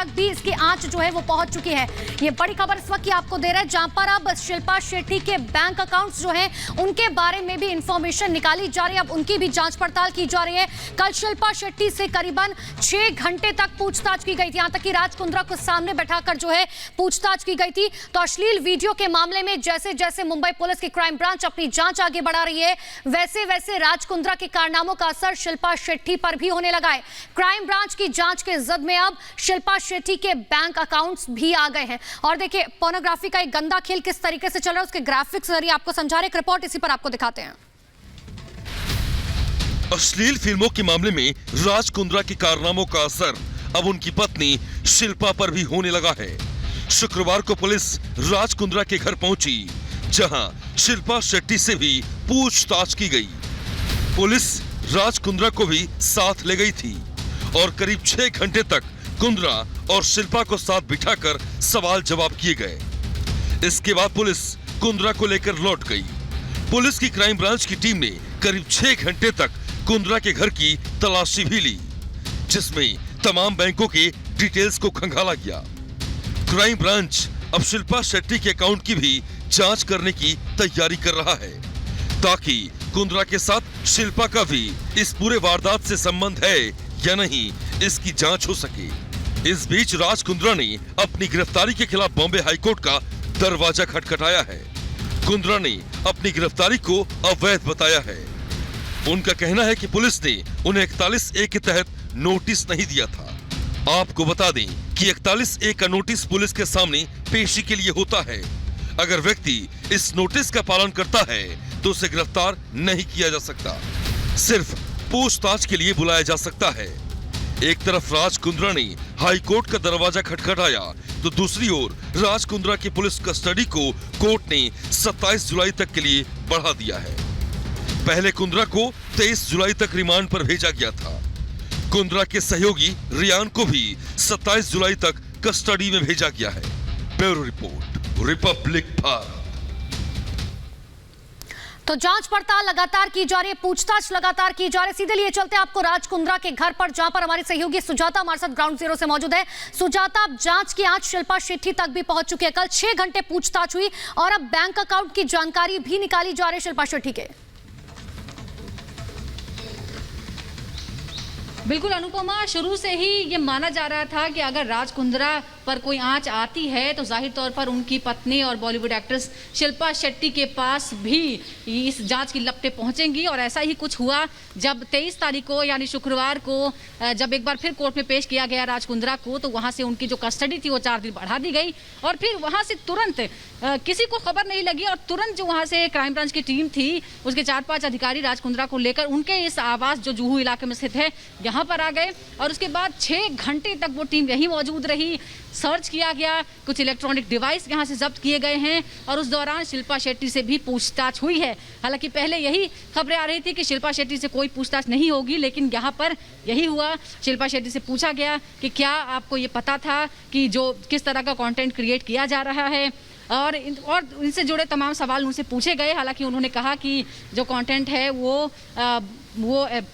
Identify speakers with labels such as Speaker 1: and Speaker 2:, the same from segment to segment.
Speaker 1: तक भी इसकी आंच जो है वो पहुंच चुकी है। ये बड़ी खबर इस वक्त की आपको दे रहे हैं, जहां पर अब शिल्पा शेट्टी के बैंक अकाउंट्स जो हैं उनके बारे में भी इंफॉर्मेशन निकाली जा रही है। अब उनकी भी जांच पड़ताल की जा रही है। कल शिल्पा शेट्टी से करीबन 6 घंटे तक पूछताछ की गई थी, यहां तक कि राज कुंद्रा को सामने बैठाकर जो है पूछताछ की गई थी। तो अश्लील वीडियो के मामले में जैसे जैसे मुंबई पुलिस की क्राइम ब्रांच अपनी जांच आगे बढ़ा रही है, वैसे वैसे राज कुंद्रा के कारनामों का असर शिल्पा शेट्टी पर भी होने लगा है। क्राइम ब्रांच की जांच के जद में अब शिल्पा शेट्टी के बैंक अकाउंट्स भी आ गए हैं। और देखिए पोर्नोग्राफी का एक गंदा खेल किस तरीके से चल रहा है उसके ग्राफिक्स जरिए आपको समझा रहे। एक रिपोर्ट इसी पर आपको दिखाते हैं।
Speaker 2: अश्लील फिल्मों के मामले में राज कुंद्रा के कारनामों का असर अब उनकी पत्नी शिल्पा पर भी होने लगा है। शुक्रवार को पुलिस राज कुंद्रा के घर पहुंची, जहां शिल्पा शेट्टी से भी पूछताछ की गई। पुलिस राज कुंद्रा को भी साथ ले गई थी और करीब 6 घंटे तक कुंद्रा और शिल्पा को साथ बिठाकर सवाल जवाब किए गए। इसके बाद पुलिस कुंद्रा को लेकर लौट गई। पुलिस की क्राइम ब्रांच की टीम ने करीब 6 घंटे तक कुंद्रा के घर की तलाशी भी ली, जिसमें तमाम बैंकों के डिटेल्स को खंगाला गया। क्राइम ब्रांच अब शिल्पा शेट्टी के अकाउंट की भी जांच करने की तैयारी कर रहा है, ताकि कुंद्रा के साथ शिल्पा का भी इस पूरे वारदात से संबंध है या नहीं, इसकी जांच हो सके। इस बीच राज कुंद्रा ने अपनी गिरफ्तारी के खिलाफ बॉम्बे हाईकोर्ट का दरवाजा खटखटाया है। कुंद्रा ने अपनी गिरफ्तारी को अवैध बताया है। उनका कहना है कि पुलिस ने उन्हें 41A के तहत नोटिस नहीं दिया था। आपको बता दें कि 41A का नोटिस पुलिस के सामने पेशी के लिए होता है। अगर व्यक्ति इस नोटिस का पालन करता है तो उसे गिरफ्तार नहीं किया जा सकता, सिर्फ पूछताछ के लिए बुलाया जा सकता है। एक तरफ राज कुंद्रा ने हाई कोर्ट का दरवाजा खटखटाया, तो दूसरी ओर राज कुंद्रा की पुलिस कस्टडी को कोर्ट ने 27 जुलाई तक के लिए बढ़ा दिया है। पहले कुंद्रा को 23 जुलाई तक रिमांड पर भेजा गया था। कुंद्रा के सहयोगी रियान को भी 27 जुलाई तक कस्टडी में भेजा गया है। Bureau report, Republic Bharat.
Speaker 1: तो जांच पड़ताल लगातार की जा रही है, पूछताछ लगातार की जा रही है। सीधे लिए चलते हैं आपको राज कुंद्रा के घर पर, जहां पर हमारी सहयोगी सुजाता हमारे साथ ग्राउंड जीरो से मौजूद है। सुजाता, अब जांच की आंच शिल्पा शेट्टी तक भी पहुंच चुकी है। कल 6 घंटे पूछताछ हुई और अब बैंक अकाउंट की जानकारी भी निकाली जा रही है शिल्पा शेट्टी के।
Speaker 3: बिल्कुल अनुपमा, शुरू से ही ये माना जा रहा था कि अगर राज कुंद्रा पर कोई आंच आती है तो जाहिर तौर पर उनकी पत्नी और बॉलीवुड एक्ट्रेस शिल्पा शेट्टी के पास भी इस जांच की लपटें पहुंचेंगी। और ऐसा ही कुछ हुआ जब 23 तारीख को यानी शुक्रवार को जब एक बार फिर कोर्ट में पेश किया गया राज कुंद्रा को, तो वहां से उनकी जो कस्टडी थी वो 4 दिन बढ़ा दी गई। और फिर वहां से तुरंत किसी को खबर नहीं लगी और तुरंत जो वहां से क्राइम ब्रांच की टीम थी उसके 4-5 अधिकारी राज कुंद्रा को लेकर उनके इस आवास जो जुहू इलाके में स्थित है यहाँ पर आ गए। और उसके बाद 6 घंटे तक वो टीम यहीं मौजूद रही। सर्च किया गया, कुछ इलेक्ट्रॉनिक डिवाइस यहाँ से जब्त किए गए हैं और उस दौरान शिल्पा शेट्टी से भी पूछताछ हुई है। हालांकि पहले यही खबरें आ रही थी कि शिल्पा शेट्टी से कोई पूछताछ नहीं होगी, लेकिन यहाँ पर यही हुआ। शिल्पा शेट्टी से पूछा गया कि क्या आपको ये पता था कि जो किस तरह का कंटेंट क्रिएट किया जा रहा है, और इनसे जुड़े तमाम सवाल उनसे पूछे गए। हालांकि उन्होंने कहा कि जो कंटेंट है वो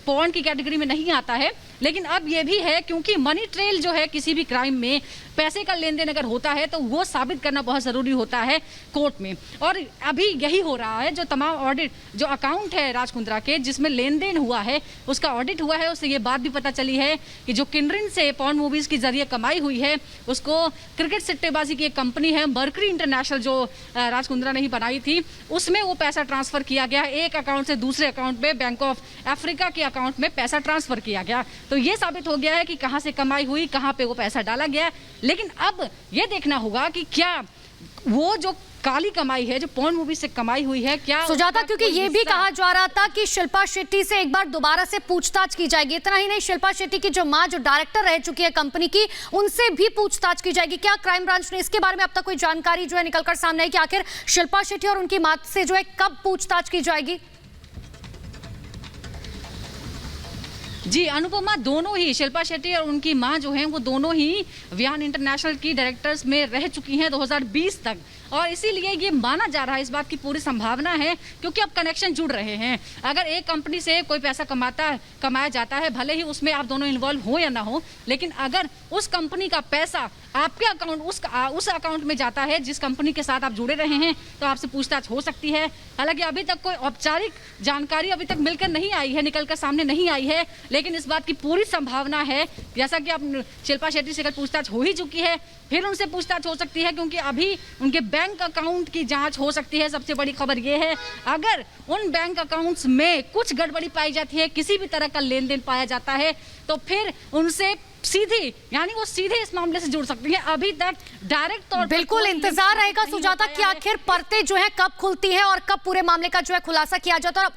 Speaker 3: पॉर्न की कैटेगरी में नहीं आता है, लेकिन अब ये भी है क्योंकि मनी ट्रेल जो है किसी भी क्राइम में पैसे का लेन देन अगर होता है तो वो साबित करना बहुत ज़रूरी होता है कोर्ट में। और अभी यही हो रहा है, जो तमाम ऑडिट जो अकाउंट है राज कुंद्रा के जिसमें लेन देन हुआ है उसका ऑडिट हुआ है। उससे ये बात भी पता चली है कि जो किनरिन से पॉर्न मूवीज़ के जरिए कमाई हुई है उसको क्रिकेट सट्टेबाजी की एक कंपनी है मर्करी इंटरनेशनल जो राज कुंद्रा ने ही बनाई थी, उसमें वो पैसा ट्रांसफ़र किया गया। एक अकाउंट से दूसरे अकाउंट में बैंक ऑफ अफ्रीका के अकाउंट में पैसा ट्रांसफ़र किया गया। तो ये साबित हो गया है कि कहां से कमाई हुई, कहां पे वो पैसा डाला गया। लेकिन अब ये देखना होगा कि क्या वो जो काली कमाई है, जो पॉर्न मूवी से कमाई हुई है, क्या
Speaker 1: सुजाता, क्योंकि ये भी कहा जा रहा था कि शिल्पा शेट्टी से एक बार दोबारा से पूछताछ की जाएगी। इतना ही नहीं, शिल्पा शेट्टी की जो मां जो डायरेक्टर रह चुकी है कंपनी की, उनसे भी पूछताछ की जाएगी। क्या क्राइम ब्रांच ने इसके बारे में अब तक कोई जानकारी जो है निकलकर सामने आई कि आखिर शिल्पा शेट्टी और उनकी मां से जो है कब पूछताछ की जाएगी?
Speaker 3: जी, अनुपमा दोनों ही, शिल्पा शेट्टी और उनकी मां जो हैं वो दोनों ही विहान इंटरनेशनल की डायरेक्टर्स में रह चुकी हैं 2020 तक, और इसीलिए ये माना जा रहा है, इस बात की पूरी संभावना है क्योंकि अब कनेक्शन जुड़ रहे हैं। अगर एक कंपनी से कोई पैसा कमाया जाता है, भले ही उसमें आप दोनों इन्वॉल्व हो या ना हो, लेकिन अगर उस कंपनी का पैसा आपके अकाउंट उस अकाउंट में जाता है जिस कंपनी के साथ आप जुड़े रहे हैं, तो आपसे पूछताछ हो सकती है। हालांकि अभी तक कोई औपचारिक जानकारी अभी तक मिलकर नहीं आई है, निकलकर सामने नहीं आई है, लेकिन इस बात की पूरी संभावना है, जैसा कि अब शिल्पा शेट्टी से कल पूछताछ हो ही चुकी है, फिर उनसे पूछताछ हो सकती है क्योंकि अभी उनके बैंक अकाउंट की जांच हो सकती है। सबसे बड़ी खबर यह है, अगर उन बैंक अकाउंट्स में कुछ गड़बड़ी पाई जाती है, किसी भी तरह का लेन देन पाया जाता है, तो फिर उनसे सीधे, यानी वो सीधे इस मामले से जुड़ सकती हैं। अभी तक डायरेक्ट तौर पर
Speaker 1: बिल्कुल इंतजार रहेगा सुजाता कि आखिर परतें जो है कब खुलती है और कब पूरे मामले का जो है खुलासा किया जाता है। और